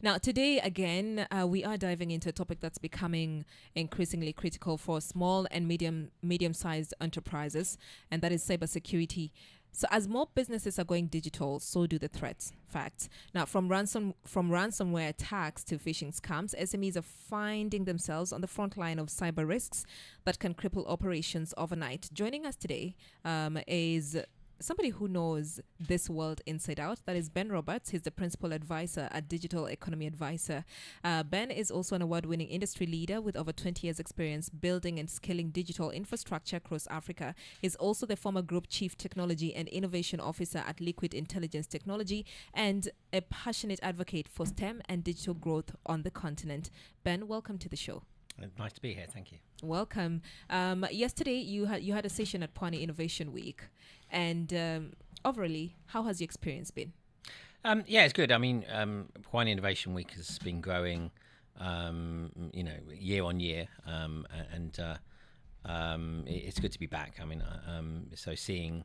Now, today, again, we are diving into a topic that's becoming increasingly critical for small and medium-sized enterprises, and that is cybersecurity. So, as more businesses are going digital, so do the threats. Facts. Now, from ransomware attacks to phishing scams, SMEs are finding themselves on the front line of cyber risks that can cripple operations overnight. Joining us today is somebody who knows this world inside out. That is Ben Roberts. He's the principal advisor at Digital Economy Advisor. Ben is also an award-winning industry leader with over 20 years experience building and scaling digital infrastructure across Africa. He's also the former group chief technology and innovation officer at Liquid Intelligence Technology and a passionate advocate for STEM and digital growth on the continent. Ben, welcome to the show. Nice to be here. Thank you. Welcome. Yesterday, you had a session at Pwani Innovation Week, and overall, how has your experience been? Yeah, it's good. I mean, Kwale Innovation Week has been growing, year on year, it's good to be back. I mean, so seeing,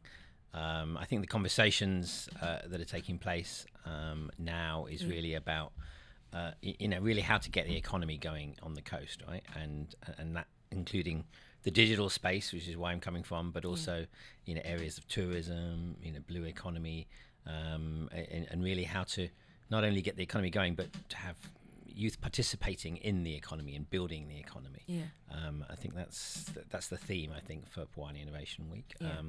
I think the conversations that are taking place now is really about, really how to get the economy going on the coast, right? And that including the digital space, which is where I'm coming from, but also, areas of tourism, blue economy, and really how to not only get the economy going, but to have youth participating in the economy and building the economy. Yeah. I think that's the theme, I think, for Pwani Innovation Week. Yeah.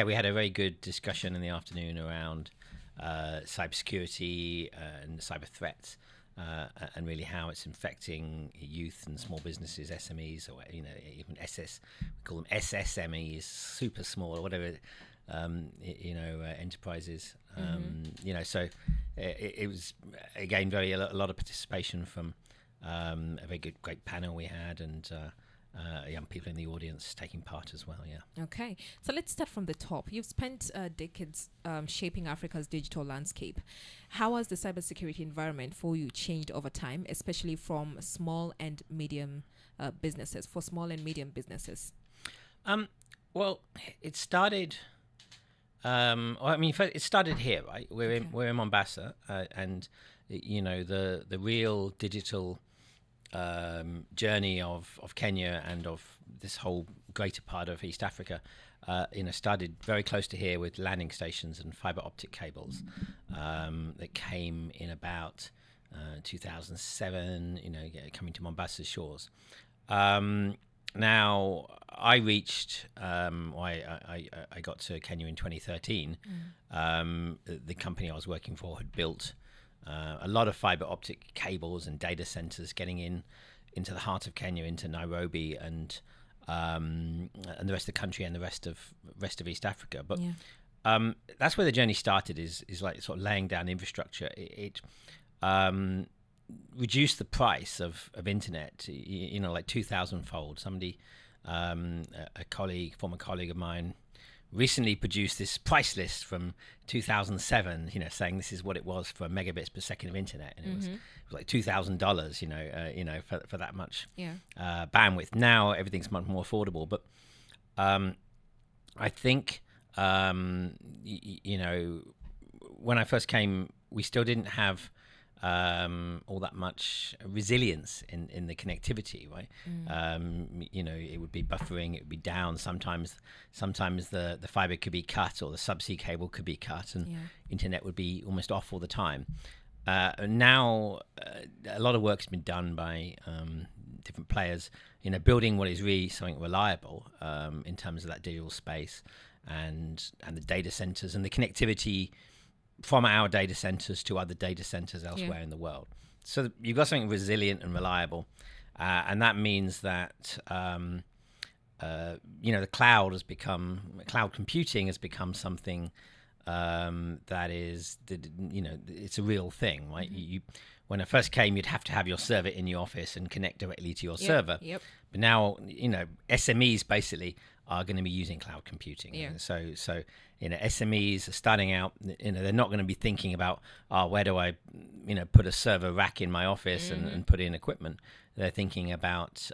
We had a very good discussion in the afternoon around cybersecurity and cyber threats, and really how it's infecting youth and small businesses, SMEs, or even we call them SSMEs, super small or whatever, enterprises. So it was again a lot of participation from a very great panel we had, and young people in the audience taking part as well. Yeah. Okay, so let's start from the top. You've spent decades shaping Africa's digital landscape. How has the cybersecurity environment for you changed over time, especially from small and medium businesses? For small and medium businesses. Well, it started. First, it started here, right? We're in Mombasa, and the real digital journey of Kenya and of this whole greater part of East Africa, started very close to here with landing stations and fiber optic cables that came in about 2007. Coming to Mombasa's shores. Now I reached, I got to Kenya in 2013. The company I was working for had built a lot of fiber optic cables and data centers getting into the heart of Kenya, into Nairobi, and the rest of the country and the rest of East Africa. But that's where the journey started. Is like sort of laying down infrastructure. It reduced the price of internet, like 2,000-fold. Somebody, former colleague of mine, recently produced this price list from 2007, saying this is what it was for megabits per second of internet, and it was like $2,000, for that much bandwidth. Now everything's much more affordable, but I think when I first came, we still didn't have all that much resilience in the connectivity, right? It would be buffering, it would be down. Sometimes the fiber could be cut, or the subsea cable could be cut, and internet would be almost off all the time. Now, a lot of work's been done by different players, building what is really something reliable in terms of that digital space and the data centers and the connectivity from our data centers to other data centers elsewhere in the world. So you've got something resilient and reliable, and that means that the cloud computing has become something that is, it's a real thing, right? When I first came, you'd have to have your server in your office and connect directly to your server. Yep. But now, SMEs basically are going to be using cloud computing. Yeah. So SMEs are starting out, they're not going to be thinking about, where do I, put a server rack in my office and put in equipment. They're thinking about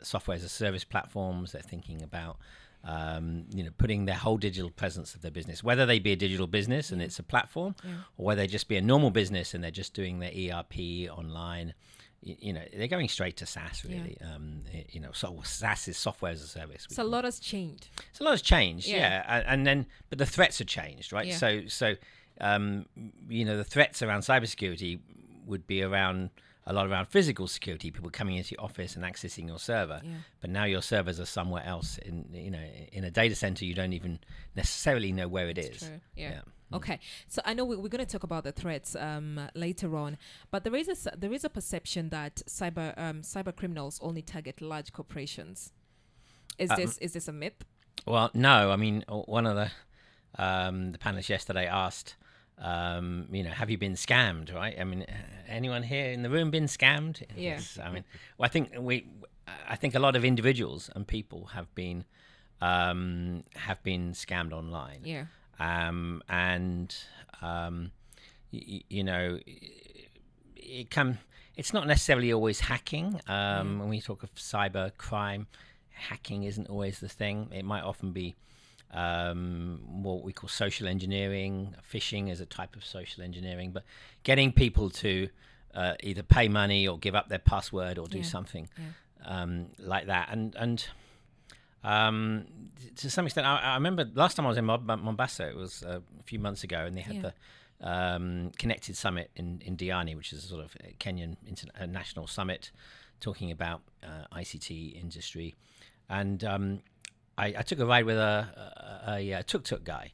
software as a service platforms. They're thinking about putting their whole digital presence of their business, whether they be a digital business and it's a platform, or whether they just be a normal business and they're just doing their ERP online. They're going straight to SaaS, really. So SaaS is software as a service. So a lot has changed. So a lot has changed, but the threats have changed, right? Yeah. So the threats around cybersecurity would be around physical security, people coming into your office and accessing your server. Yeah. But now your servers are somewhere else in a data center. You don't even necessarily know where it is. True. Yeah. Okay, so I know we're going to talk about the threats later on, but there is a perception that cyber criminals only target large corporations. Is this a myth? Well, no. I mean, one of the panelists yesterday asked, have you been scammed? Right? I mean, anyone here in the room been scammed? Yeah. Yes. I mean, I think a lot of individuals and people have been scammed online. Yeah. It's not necessarily always hacking. When we talk of cyber crime, hacking isn't always the thing. It might often be what we call social engineering. Phishing is a type of social engineering, but getting people to either pay money or give up their password or do something like that. And to some extent, I remember last time I was in Mombasa, it was a few months ago, and they had the Connected Summit in Diani, which is a sort of a Kenyan national summit talking about ICT industry. And I took a ride with a tuk-tuk guy,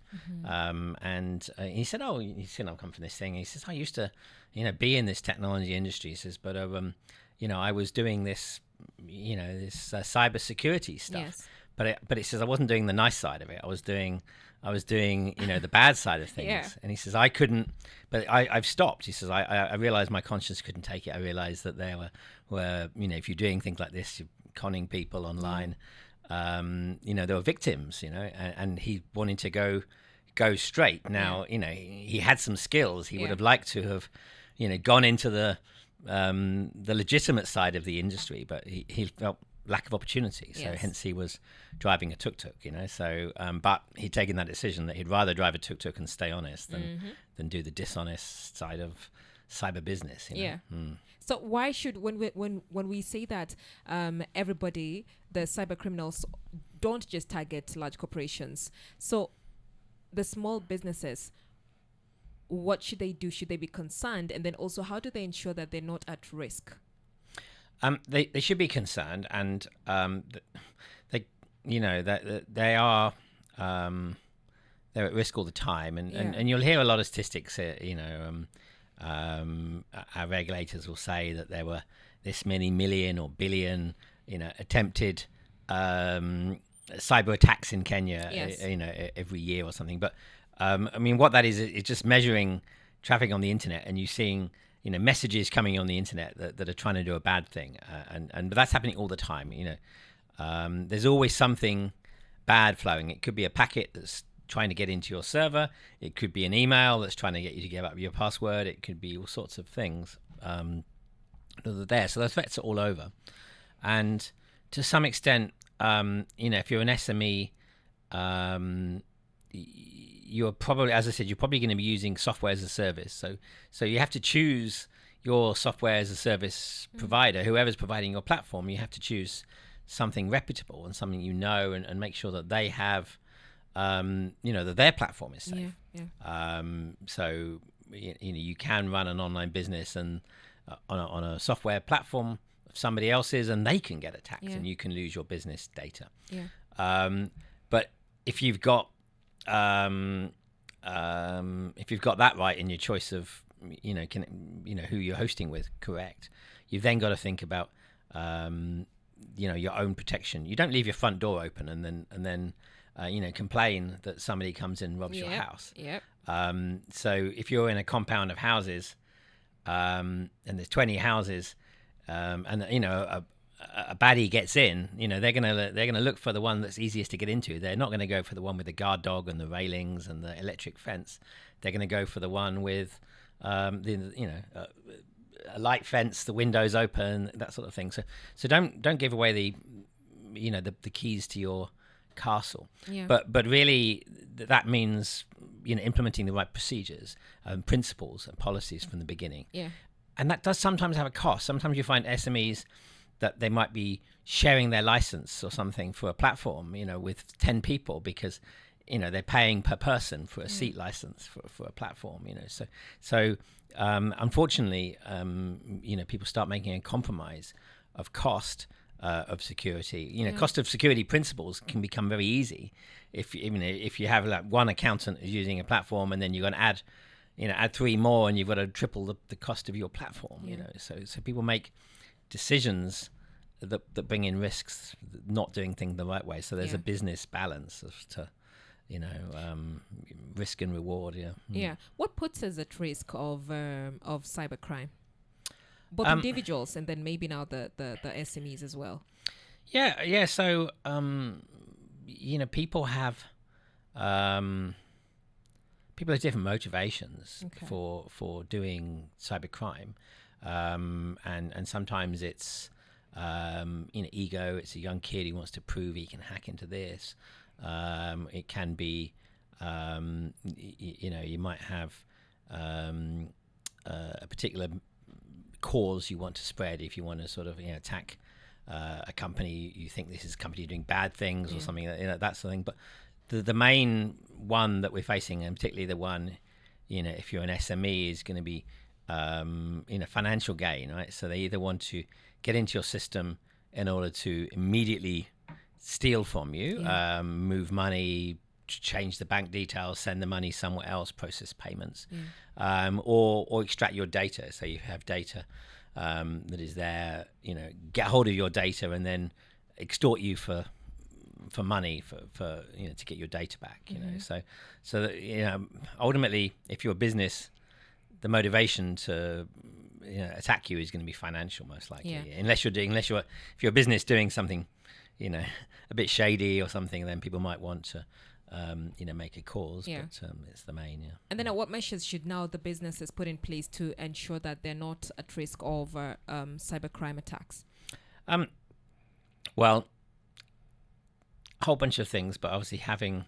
and he said, I've come from this thing. And he says, I used to, be in this technology industry. He says, but I was doing this, this cybersecurity stuff. Yes. But it says I wasn't doing the nice side of it. I was doing the bad side of things. Yeah. And he says I couldn't, but I've stopped. He says I realized my conscience couldn't take it. I realized that there were if you're doing things like this, you're conning people online. There were victims. And he wanted to go straight. Now he had some skills. He would have liked to have gone into the legitimate side of the industry, but he felt lack of opportunity, so hence he was driving a tuk-tuk, so but he'd taken that decision that he'd rather drive a tuk-tuk and stay honest than do the dishonest side of cyber business. So why should when we say that everybody, the cyber criminals don't just target large corporations, so the small businesses, what should they do? Should they be concerned? And then also, how do they ensure that they're not at risk? They should be concerned, and they are they're at risk all the time, and you'll hear a lot of statistics. Our regulators will say that there were this many million or billion, attempted cyber attacks in Kenya, every year or something. But what that is just measuring traffic on the internet, and you're seeing messages coming on the internet that are trying to do a bad thing, but that's happening all the time. There's always something bad flowing. It could be a packet that's trying to get into your server. It could be an email that's trying to get you to give up your password. It could be all sorts of things that are there. So the threats are all over, and to some extent, if you're an SME, you're probably, as I said, you're probably going to be using software as a service. So you have to choose your software as a service provider. Whoever's providing your platform, you have to choose something reputable and something and make sure that they have, that their platform is safe. So you can run an online business and on a software platform of somebody else's, and they can get attacked, and you can lose your business data. But if you've got that right in your choice of who you're hosting with correct, you've then got to think about your own protection. You don't leave your front door open and then complain that somebody comes in and robs your house. So if you're in a compound of houses and there's 20 houses and a baddie gets in, they're gonna look for the one that's easiest to get into. They're not going to go for the one with the guard dog and the railings and the electric fence. They're going to go for the one with a light fence, the windows open, that sort of thing. So don't give away the keys to your castle. Yeah. But really, that means implementing the right procedures, principles, and policies from the beginning. Yeah. And that does sometimes have a cost. Sometimes you find SMEs that they might be sharing their license or something for a platform, with 10 people because, they're paying per person for a seat license for a platform, So unfortunately, people start making a compromise of cost of security. Cost of security principles can become very easy if you have like one accountant using a platform and then you're going to add 3 more and you've got to triple the cost of your platform. So people make decisions that bring in risks, not doing things the right way. So there's a business balance to risk and reward. Yeah. What puts us at risk of cybercrime? Both individuals and then maybe now the SMEs as well. Yeah. So people have different motivations for doing cybercrime, and sometimes it's ego. It's a young kid who wants to prove he can hack into this. It can be you might have a particular cause you want to spread. If you want to sort of attack a company, you think this is a company doing bad things or something, that sort of thing. But the main one that we're facing, and particularly the one, if you're an SME, is going to be financial gain, right? So they either want to get into your system in order to immediately steal from you, move money, change the bank details, send the money somewhere else, process payments, or extract your data. So you have data that is there, get hold of your data and then extort you for money for to get your data back. So that, ultimately, if you're a business, the motivation to attack you is going to be financial, most likely. If you're a business doing something a bit shady or something, then people might want to make a cause, but it's the main. And then what measures should now the businesses put in place to ensure that they're not at risk of cybercrime attacks? Well, a whole bunch of things, but obviously having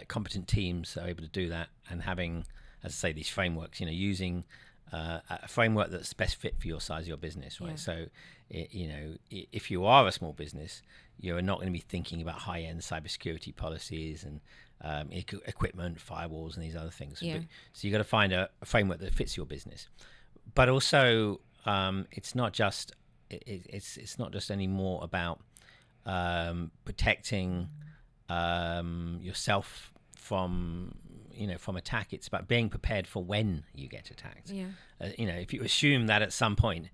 competent teams that are able to do that, and having, as I say, these frameworks, using a framework that's best fit for your size of your business, right? So, if you are a small business, you're not going to be thinking about high-end cybersecurity policies and equipment, firewalls, and these other things. So you've got to find a framework that fits your business. But also, it's not just anymore about protecting yourself from attack. It's about being prepared for when you get attacked. If you assume that at some point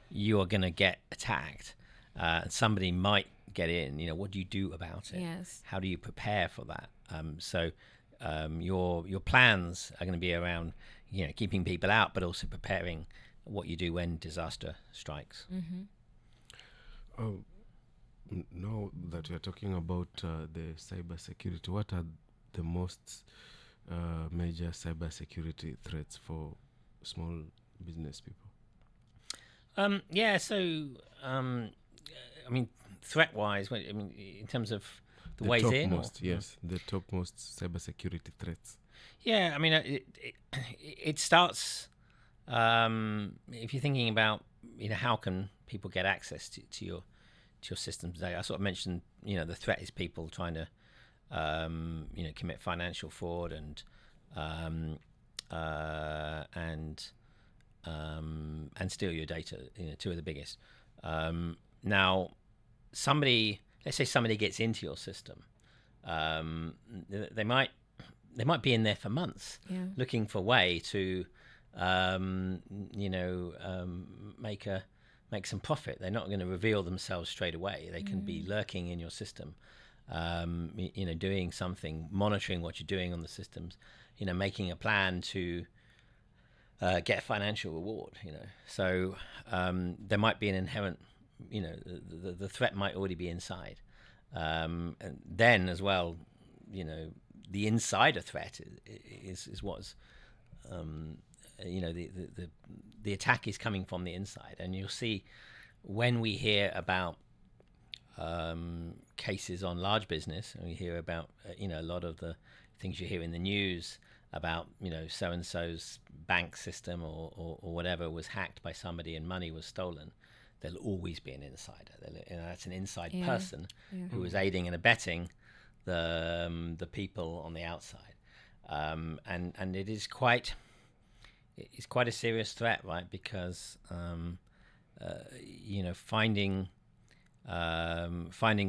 you are going to get attacked, and somebody might get in, what do you do about it? How do you prepare for that? So your plans are going to be around keeping people out, but also preparing what you do when disaster strikes. Now that you're talking about the cybersecurity, what are the most major cybersecurity threats for small business people? Threat-wise, in terms of the ways in? The topmost cybersecurity threats. It starts, if you're thinking about, how can people get access to your systems today. I sort of mentioned, the threat is people trying to, commit financial fraud and steal your data. Two of the biggest. Now, let's say somebody gets into your system. They might be in there for months, looking for a way to, make some profit. They're not going to reveal themselves straight away. They can be lurking in your system, doing something, monitoring what you're doing on the systems, making a plan to get a financial reward. So there might be an inherent, the threat might already be inside, and then as well, the insider threat is what's the attack is coming from the inside. And you'll see when we hear about cases on large business, and we hear about a lot of the things you hear in the news about so and so's bank system or whatever was hacked by somebody and money was stolen. There'll always be an insider. That's an inside person who was aiding and abetting the people on the outside, and it is quite a serious threat, right? Because finding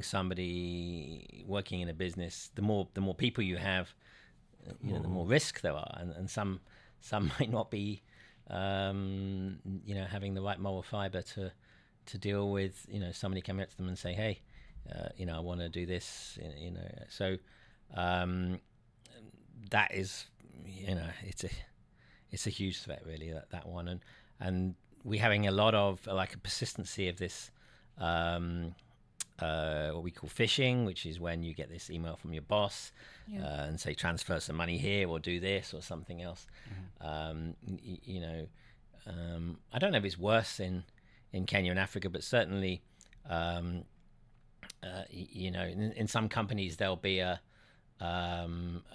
somebody working in a business, the more people you have, the more risk there are, and some might not be having the right moral fiber to deal with somebody coming up to them and say, hey, I want to do this, so that is it's a huge threat, really, that one, and we're having a lot of like a persistency of this what we call phishing, which is when you get this email from your boss and say transfer some money here or do this or something else. I don't know if it's worse in Kenya and Africa, but certainly in some companies there'll be a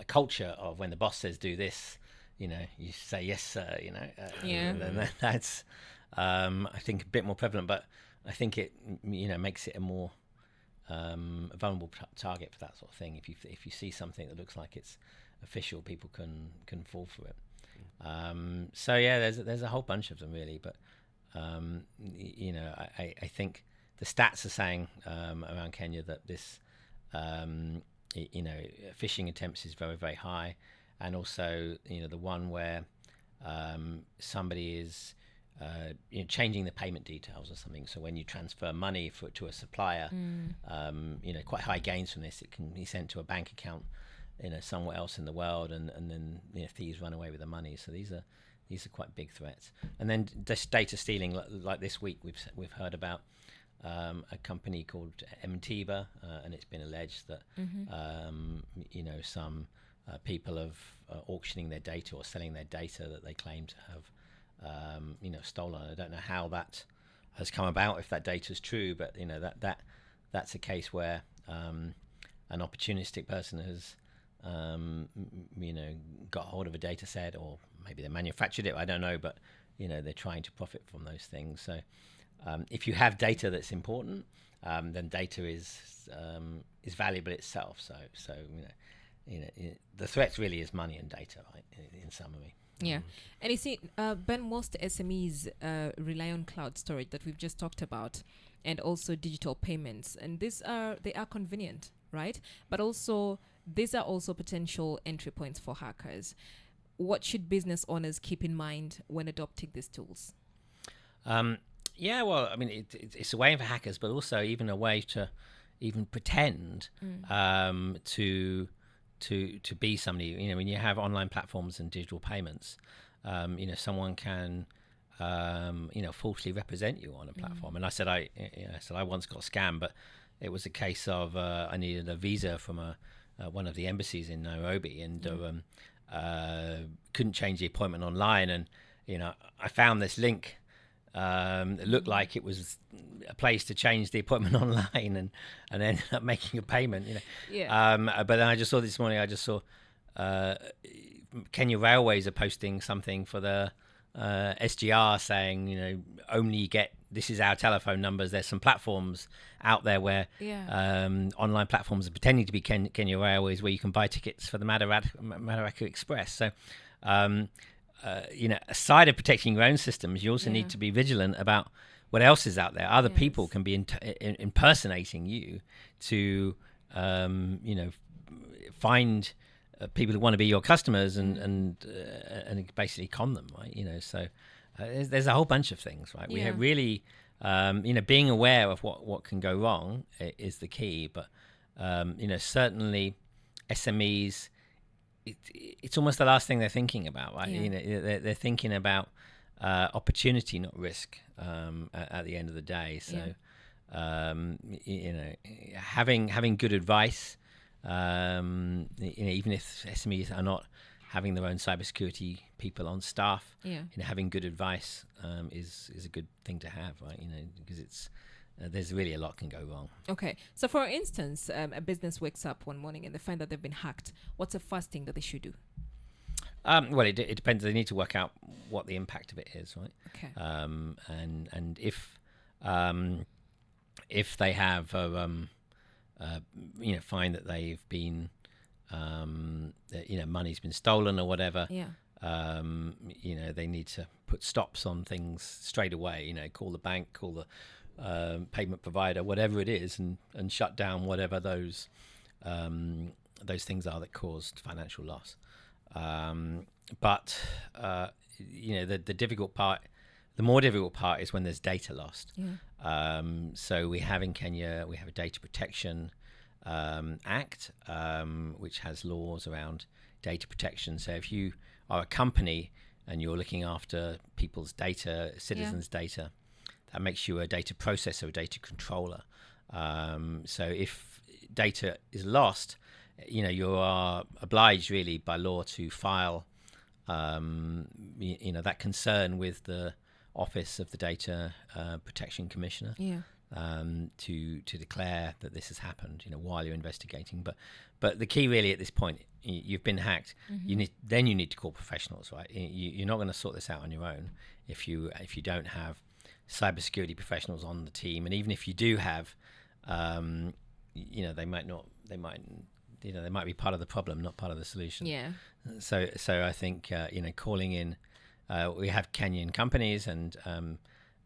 culture of when the boss says do this, you say yes sir, and that's I think a bit more prevalent, but I think it makes it a more vulnerable target for that sort of thing. If you see something that looks like it's official, people can fall for it. So yeah, there's a whole bunch of them, really, but I think the stats are saying around Kenya that this phishing attempts is very, very high, and also the one where somebody is changing the payment details or something. So when you transfer money to a supplier, quite high gains from this. It can be sent to a bank account, somewhere else in the world, and then thieves run away with the money. So these are quite big threats. And then this data stealing, like this week, we've heard about a company called Mtiba, and it's been alleged that some people of auctioning their data or selling their data that they claim to have stolen. I don't know how that has come about, if that data is true, but that's a case where an opportunistic person has got hold of a data set, or maybe they manufactured it, I don't know, but they're trying to profit from those things. So if you have data that's important, then data is valuable itself. So the threat really is money and data, right, in summary. Yeah. And you see, Ben, most SMEs rely on cloud storage that we've just talked about, and also digital payments. And they are convenient, right? But also, these are also potential entry points for hackers. What should business owners keep in mind when adopting these tools? Yeah, well, I mean, it's a way for hackers, but also even a way to even pretend to be somebody. When you have online platforms and digital payments, someone can falsely represent you on a platform. And I said I once got scammed, but it was a case of I needed a visa from one of the embassies in Nairobi, and couldn't change the appointment online, and I found this link. It looked like it was a place to change the appointment online, and ended up making a payment. But then I just saw this morning. Kenya Railways are posting something for the SGR saying, only get, this is our telephone numbers. There's some platforms out there where online platforms are pretending to be Kenya Railways, where you can buy tickets for the Madaraka Express. So. Aside of protecting your own systems, you also need to be vigilant about what else is out there. Other people can be impersonating you to, find people who want to be your customers and basically con them, right? So there's a whole bunch of things, right? We have really, being aware of what can go wrong is the key. But certainly SMEs. It's almost the last thing they're thinking about, right? They're thinking about opportunity, not risk, at the end of the day. So, having good advice, even if SMEs are not having their own cybersecurity people on staff, having good advice is a good thing to have, right? Because it's there's really a lot can go wrong. Okay. So, for instance, a business wakes up one morning and they find that they've been hacked. What's the first thing that they should do? Well, it depends. They need to work out what the impact of it is, right? Okay. And if they have find that they've been money's been stolen or whatever, they need to put stops on things straight away. Call the bank, call the payment provider, whatever it is, and shut down whatever those things are that caused financial loss. But the difficult part, the more difficult part is when there's data lost. So we have in Kenya, we have a data protection act, which has laws around data protection. So if you are a company and you're looking after people's data, citizens' data, that makes you a data processor, a data controller. So if data is lost, you are obliged really by law to file that concern with the Office of the Data Protection Commissioner, to declare that this has happened, while you're investigating. But the key really at this point, you've been hacked. You need to call professionals, right? You're not going to sort this out on your own if you don't have cybersecurity professionals on the team, and even if you do have, they might be part of the problem, not part of the solution. So I think calling in. We have Kenyan companies and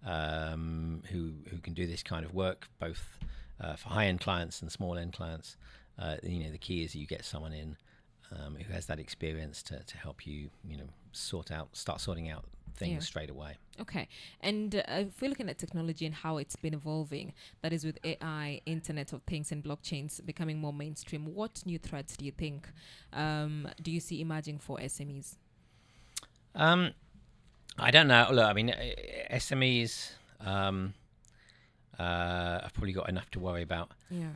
who can do this kind of work, both for high-end clients and small-end clients. The key is you get someone in who has that experience to help you, start sorting out things straight away. Okay. And if we're looking at technology and how it's been evolving, that is with AI, Internet of Things, and blockchains becoming more mainstream, what new threats do you think do you see emerging for SMEs? I don't know. Look, I mean, SMEs have probably got enough to worry about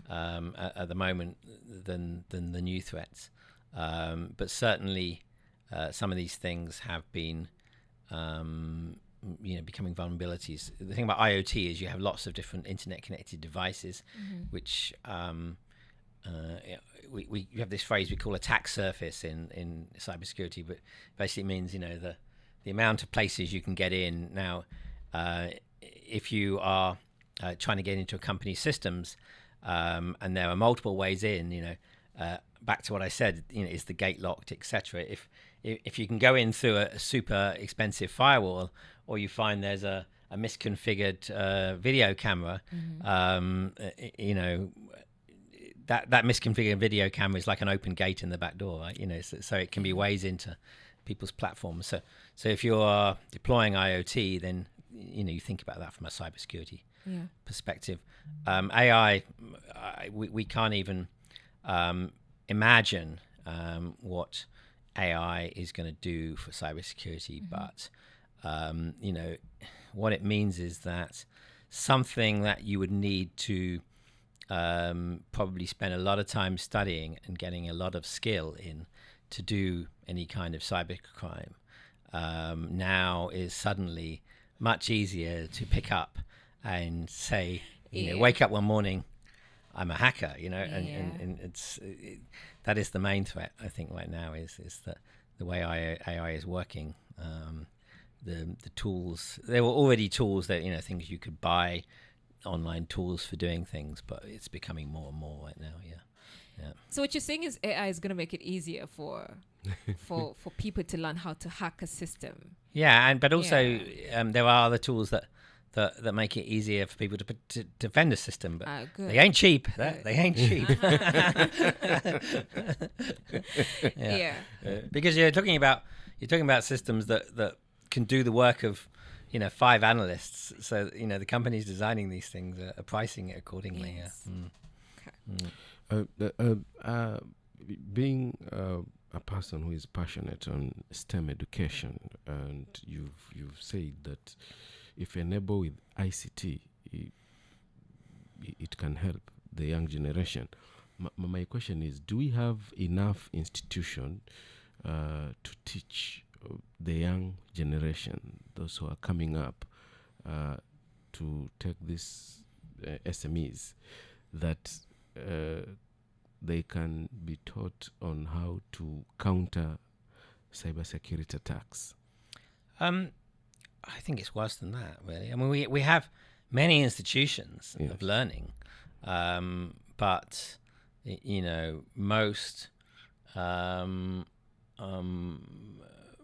at the moment than the new threats. But certainly, some of these things have been, becoming vulnerabilities. The thing about IoT is you have lots of different internet-connected devices, which we have this phrase we call attack surface in cybersecurity, but basically means the amount of places you can get in. Now, if you are trying to get into a company's systems, and there are multiple ways in, back to what I said, is the gate locked, etc. If you can go in through a super expensive firewall, or you find there's a misconfigured video camera, that misconfigured video camera is like an open gate in the back door, right? So it can be ways into people's platforms. So if you're deploying IoT, then you think about that from a cybersecurity perspective. AI, we can't even imagine what AI is going to do for cybersecurity, but what it means is that something that you would need to probably spend a lot of time studying and getting a lot of skill in to do any kind of cybercrime now is suddenly much easier to pick up and say, wake up one morning, I'm a hacker, and that is the main threat, I think, right now is that the way AI is working, the tools, there were already tools that, things you could buy, online tools for doing things, but it's becoming more and more right now. So what you're saying is AI is going to make it easier for people to learn how to hack a system. But also there are other tools that make it easier for people to defend a system, but they ain't cheap. They ain't cheap. Because you're talking about systems that can do the work of 5 analysts. So the companies designing these things are pricing it accordingly. Yes. Being a person who is passionate on STEM education, and you've said that if enabled with ICT, it can help the young generation. My question is, do we have enough institution to teach the young generation, those who are coming up, to take this SMEs, that they can be taught on how to counter cybersecurity attacks? I think it's worse than that, really. I mean, we have many institutions of learning, but most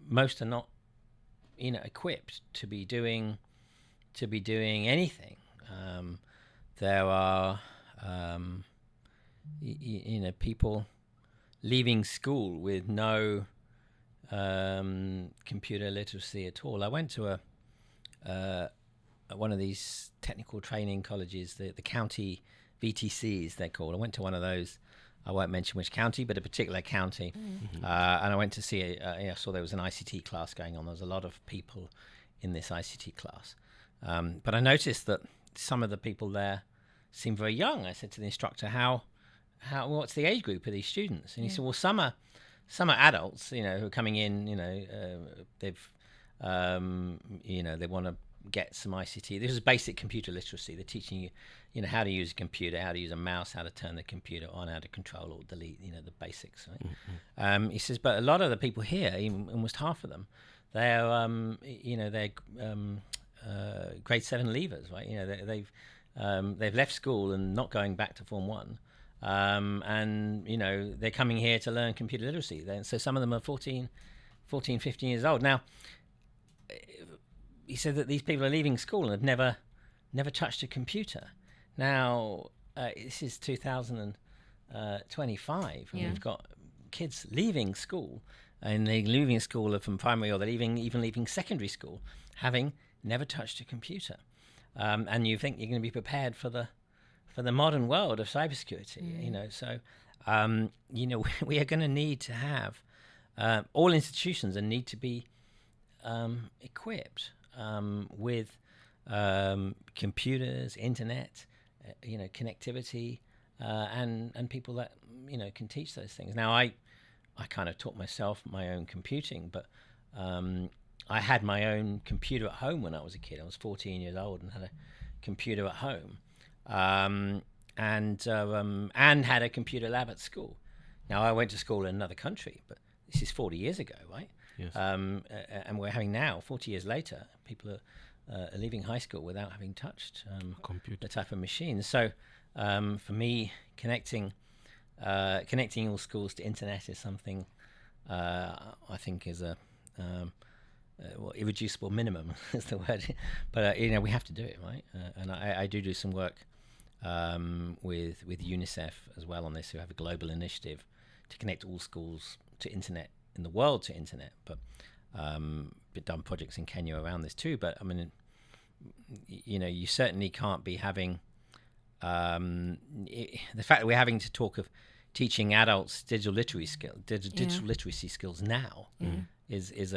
most are not equipped to be doing anything. There are people leaving school with no computer literacy at all. I went to one of these technical training colleges, the county VTCs they're called. I went to one of those. I won't mention which county, but a particular county. And I went to see I saw there was an ICT class going on. There was a lot of people in this ICT class. But I noticed that some of the people there seemed very young. I said to the instructor, what's the age group of these students? And he said, well, some are adults, who are coming in, they've, they want to get some ICT. This is basic computer literacy. They're teaching you, how to use a computer, how to use a mouse, how to turn the computer on, how to control or delete, the basics, right? He says, but a lot of the people here, even almost half of them, they're, they're grade 7 leavers, right? They've left school and not going back to Form 1. And they're coming here to learn computer literacy. So some of them are 14, 15 years old. Now, he said that these people are leaving school and have never touched a computer. Now, this is 2025, and we've got kids leaving school, and they're leaving school from primary, or they're even leaving secondary school, having never touched a computer. And you think you're going to be prepared for the modern world of cybersecurity, So, we are going to need to have all institutions and need to be equipped with computers, internet, connectivity, and people that can teach those things. Now, I kind of taught myself my own computing, but I had my own computer at home when I was a kid. I was 14 years old and had a computer at home. And had a computer lab at school. Now, I went to school in another country, but this is 40 years ago, right? Yes. And we're having now, 40 years later, people are leaving high school without having touched the type of machine. So, for me, connecting all schools to internet is something I think is a irreducible minimum is the word. But we have to do it, right? And I do some work with UNICEF as well on this, who have a global initiative to connect all schools to internet in the world to internet. But done projects in Kenya around this too. But I mean, you certainly can't be having the fact that we're having to talk of teaching adults digital literacy skills now is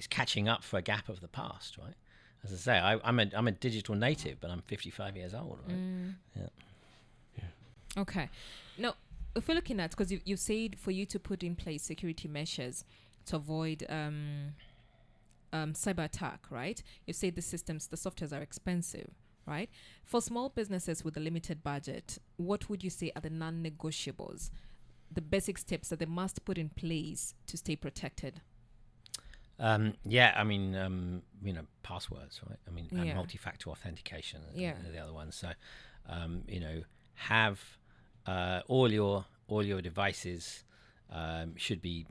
catching up for a gap of the past, right? As I say, I'm a digital native, but I'm 55 years old, right? Yeah. Okay. Now, if we're looking at, because you said for you to put in place security measures to avoid cyber attack, right? You say the softwares are expensive, right? For small businesses with a limited budget, what would you say are the non-negotiables, the basic steps that they must put in place to stay protected? Passwords, right? And multi-factor authentication are the other ones. So, have all your devices should be,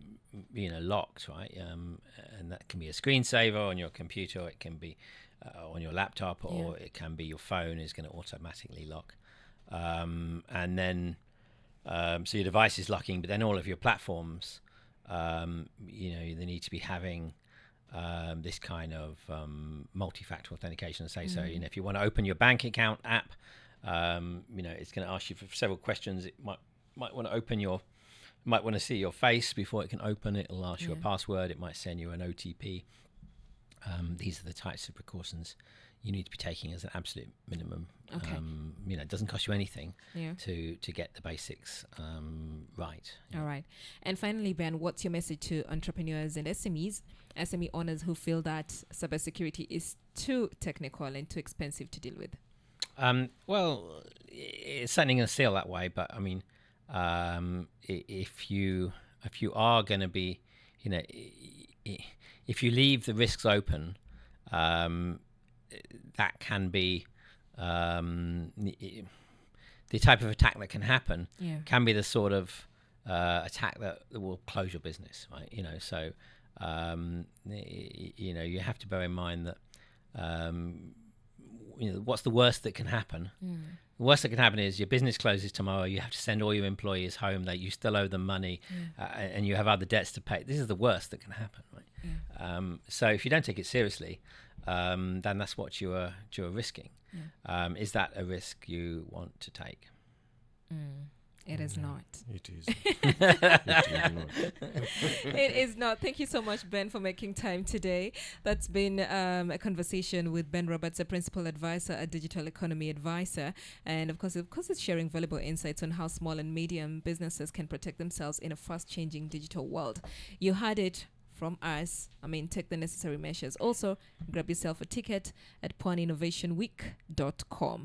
locked, right? And that can be a screensaver on your computer, it can be on your laptop, or it can be your phone is going to automatically lock. And then, so your device is locking, but then all of your platforms, they need to be having this kind of multi-factor authentication. So if you want to open your bank account app, it's going to ask you for several questions. It might want to see your face before it can open it. It'll ask you a password. It might send you an OTP. These are the types of precautions you need to be taking as an absolute minimum. Okay. It doesn't cost you anything to get the basics right. All right. And finally, Ben, what's your message to entrepreneurs and SME owners who feel that cybersecurity is too technical and too expensive to deal with? Well, it's certainly going to feel that way, but I mean, if you are going to be, you know, if you leave the risks open, that can be the type of attack that can happen. Can be the sort of attack that will close your business, right? You know, so you know, you have to bear in mind that you know, what's the worst that can happen? The worst that can happen is your business closes tomorrow. You have to send all your employees home. That you still owe them money, and you have other debts to pay. This is the worst that can happen, right? So if you don't take it seriously, then that's what you're risking. Is that a risk you want to take? It is not. It is. It is not. Thank you so much, Ben, for making time today. That's been a conversation with Ben Roberts, a principal advisor at Digital Economy Advisor. And of course, it's sharing valuable insights on how small and medium businesses can protect themselves in a fast-changing digital world. You heard it from us. I mean, take the necessary measures. Also, grab yourself a ticket at pwaninnovationweek.com.